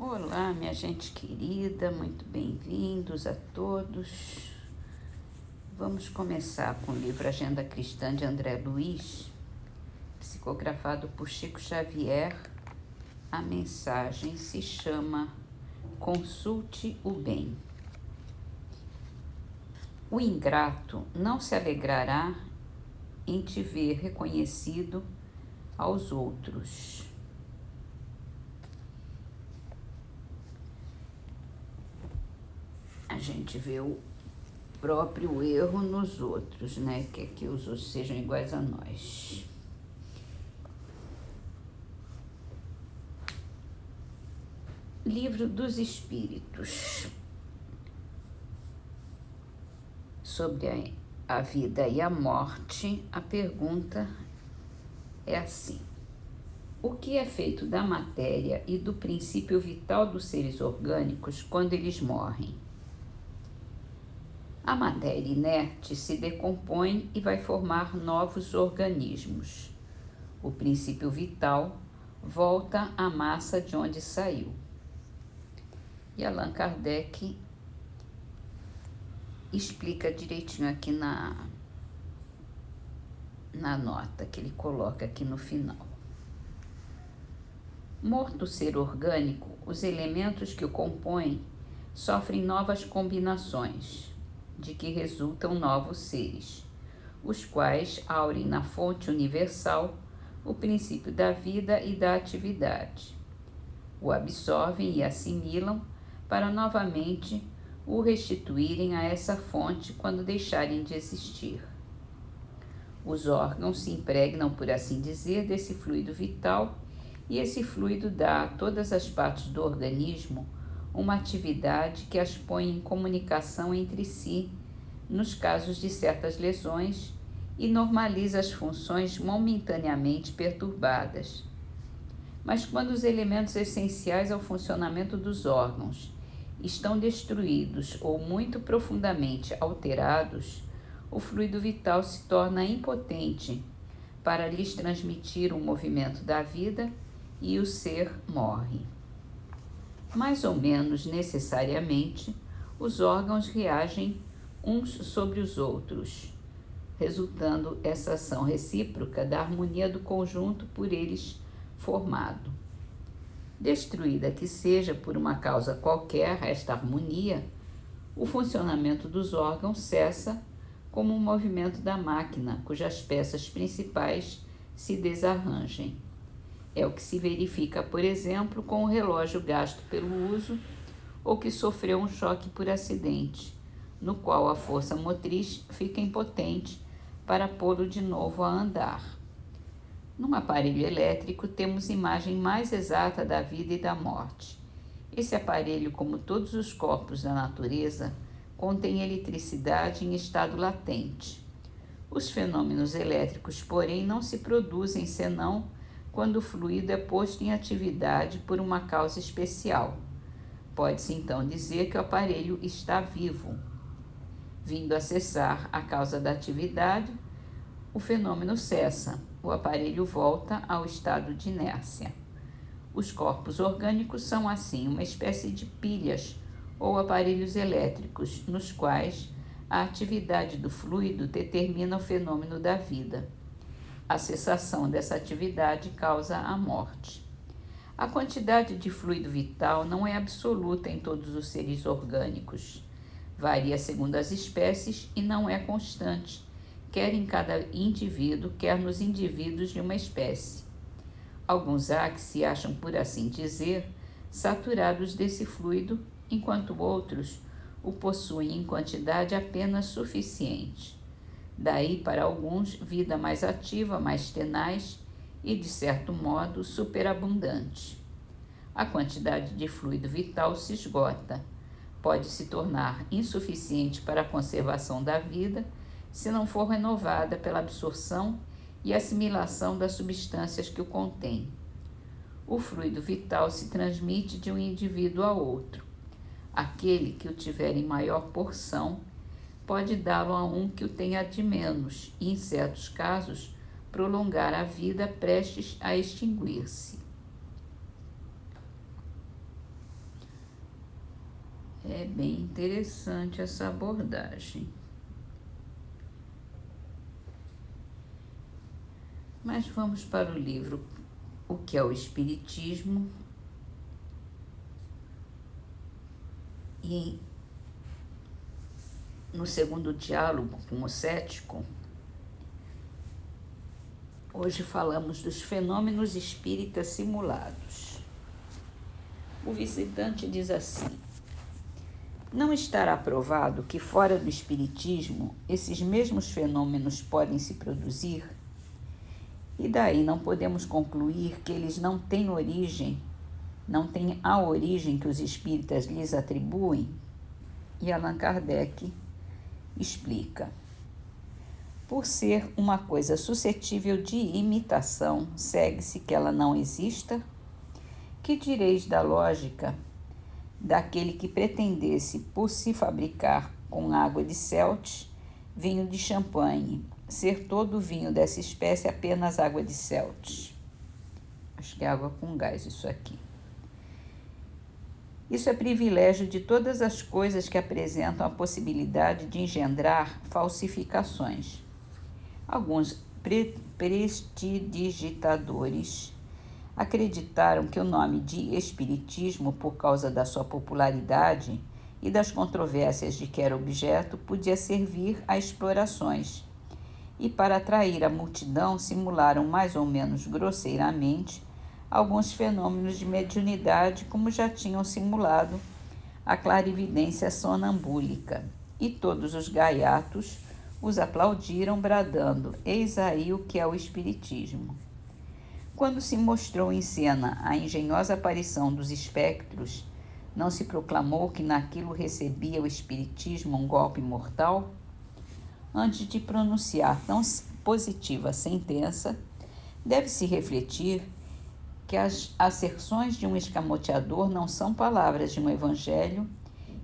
Olá, minha gente querida, muito bem-vindos a todos. Vamos começar com o livro Agenda Cristã de André Luiz, psicografado por Chico Xavier. A mensagem se chama Consulte o Bem. O ingrato não se alegrará em te ver reconhecido aos outros. A gente vê o próprio erro nos outros, né? Quer que os outros sejam iguais a nós. Livro dos Espíritos. Sobre a vida e a morte, a pergunta é assim: o que é feito da matéria e do princípio vital dos seres orgânicos quando eles morrem? A matéria inerte se decompõe e vai formar novos organismos. O princípio vital volta à massa de onde saiu. E Allan Kardec explica direitinho aqui na nota que ele coloca aqui no final. Morto o ser orgânico, os elementos que o compõem sofrem novas combinações, de que resultam novos seres, os quais aurem na fonte universal o princípio da vida e da atividade. O absorvem e assimilam para novamente o restituírem a essa fonte quando deixarem de existir. Os órgãos se impregnam, por assim dizer, desse fluido vital, e esse fluido dá a todas as partes do organismo uma atividade que as põe em comunicação entre si nos casos de certas lesões e normaliza as funções momentaneamente perturbadas. Mas quando os elementos essenciais ao funcionamento dos órgãos estão destruídos ou muito profundamente alterados, o fluido vital se torna impotente para lhes transmitir o movimento da vida e o ser morre. Mais ou menos necessariamente, os órgãos reagem uns sobre os outros, resultando essa ação recíproca da harmonia do conjunto por eles formado. Destruída que seja por uma causa qualquer esta harmonia, o funcionamento dos órgãos cessa como um movimento da máquina, cujas peças principais se desarranjem. É o que se verifica, por exemplo, com o relógio gasto pelo uso ou que sofreu um choque por acidente, no qual a força motriz fica impotente para pô-lo de novo a andar. Num aparelho elétrico, temos imagem mais exata da vida e da morte. Esse aparelho, como todos os corpos da natureza, contém eletricidade em estado latente. Os fenômenos elétricos, porém, não se produzem senão quando o fluido é posto em atividade por uma causa especial. Pode-se então dizer que o aparelho está vivo. Vindo a cessar a causa da atividade, o fenômeno cessa, o aparelho volta ao estado de inércia. Os corpos orgânicos são, assim, uma espécie de pilhas ou aparelhos elétricos, nos quais a atividade do fluido determina o fenômeno da vida. A cessação dessa atividade causa a morte. A quantidade de fluido vital não é absoluta em todos os seres orgânicos. Varia segundo as espécies e não é constante, quer em cada indivíduo, quer nos indivíduos de uma espécie. Alguns há que se acham, por assim dizer, saturados desse fluido, enquanto outros o possuem em quantidade apenas suficiente. Daí, para alguns, vida mais ativa, mais tenaz e, de certo modo, superabundante. A quantidade de fluido vital se esgota. Pode se tornar insuficiente para a conservação da vida se não for renovada pela absorção e assimilação das substâncias que o contêm. O fluido vital se transmite de um indivíduo a outro. Aquele que o tiver em maior porção pode dá-lo a um que o tenha de menos e, em certos casos, prolongar a vida prestes a extinguir-se. É bem interessante essa abordagem. Mas vamos para o livro O que é o Espiritismo? E no segundo diálogo com o cético, hoje falamos dos fenômenos espíritas simulados. O visitante diz assim: não estará provado que fora do espiritismo esses mesmos fenômenos podem se produzir? E daí não podemos concluir que eles não têm a origem que os espíritas lhes atribuem? E Allan Kardec explica: por ser uma coisa suscetível de imitação, segue-se que ela não exista? Que direis da lógica daquele que pretendesse, por se fabricar com água de Celtes, vinho de champanhe, ser todo o vinho dessa espécie apenas água de Celtes? Acho que é água com gás isso aqui. Isso é privilégio de todas as coisas que apresentam a possibilidade de engendrar falsificações. Alguns prestidigitadores acreditaram que o nome de espiritismo, por causa da sua popularidade e das controvérsias de que era objeto, podia servir a explorações, e para atrair a multidão simularam mais ou menos grosseiramente alguns fenômenos de mediunidade, como já tinham simulado a clarividência sonambúlica, e todos os gaiatos os aplaudiram, bradando: eis aí o que é o espiritismo. Quando se mostrou em cena a engenhosa aparição dos espectros, não se proclamou que naquilo recebia o espiritismo um golpe mortal? Antes de pronunciar tão positiva sentença, deve-se refletir que as asserções de um escamoteador não são palavras de um evangelho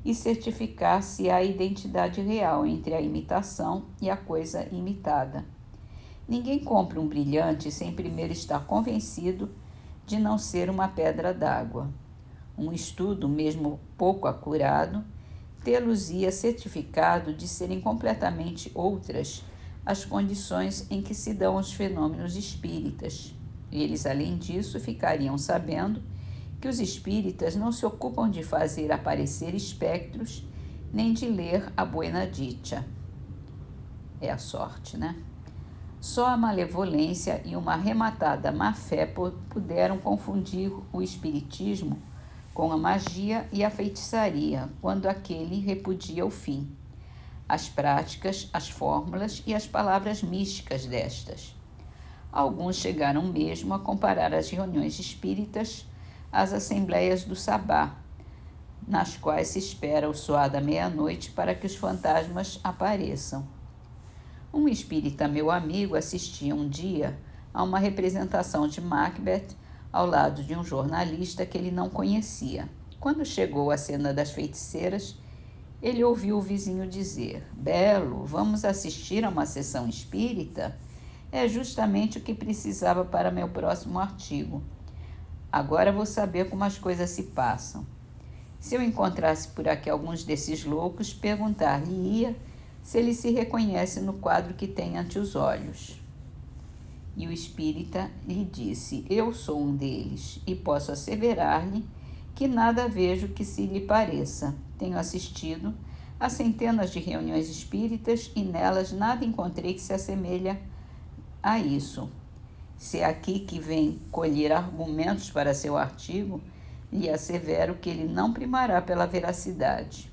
e certificar se há a identidade real entre a imitação e a coisa imitada. Ninguém compra um brilhante sem primeiro estar convencido de não ser uma pedra d'água. Um estudo, mesmo pouco acurado, tê-los-ia certificado de serem completamente outras as condições em que se dão os fenômenos espíritas. Eles, além disso, ficariam sabendo que os espíritas não se ocupam de fazer aparecer espectros, nem de ler a buena dicha. É a sorte, né? Só a malevolência e uma arrematada má-fé puderam confundir o espiritismo com a magia e a feitiçaria, quando aquele repudia o fim, as práticas, as fórmulas e as palavras místicas destas. Alguns chegaram mesmo a comparar as reuniões espíritas às assembleias do sabá, nas quais se espera o soar da meia-noite para que os fantasmas apareçam. Um espírita, meu amigo, assistia um dia a uma representação de Macbeth ao lado de um jornalista que ele não conhecia. Quando chegou à cena das feiticeiras, ele ouviu o vizinho dizer: Belo, vamos assistir a uma sessão espírita? É justamente o que precisava para meu próximo artigo. Agora vou saber como as coisas se passam. Se eu encontrasse por aqui alguns desses loucos, perguntar-lhe-ia se ele se reconhece no quadro que tem ante os olhos. E o espírita lhe disse: eu sou um deles, e posso asseverar-lhe que nada vejo que se lhe pareça. Tenho assistido a centenas de reuniões espíritas e nelas nada encontrei que se assemelhe a isso. Se é aqui que vem colher argumentos para seu artigo, lhe assevero que ele não primará pela veracidade.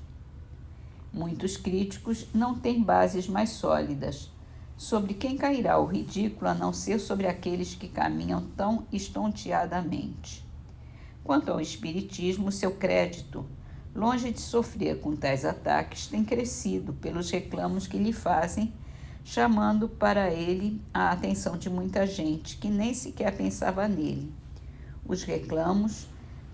Muitos críticos não têm bases mais sólidas. Sobre quem cairá o ridículo a não ser sobre aqueles que caminham tão estonteadamente? Quanto ao espiritismo, seu crédito, longe de sofrer com tais ataques, tem crescido pelos reclamos que lhe fazem, chamando para ele a atenção de muita gente que nem sequer pensava nele. Os reclamos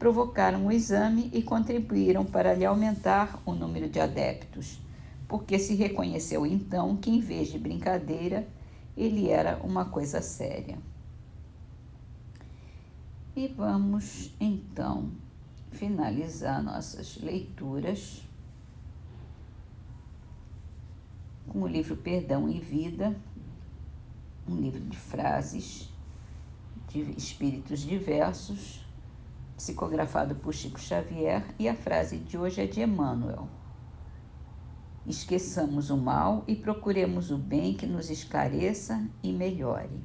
provocaram o exame e contribuíram para lhe aumentar o número de adeptos, porque se reconheceu então que, em vez de brincadeira, ele era uma coisa séria. E vamos, então, finalizar nossas leituras com o livro Perdão e Vida, um livro de frases de espíritos diversos, psicografado por Chico Xavier, e a frase de hoje é de Emmanuel. Esqueçamos o mal e procuremos o bem que nos esclareça e melhore.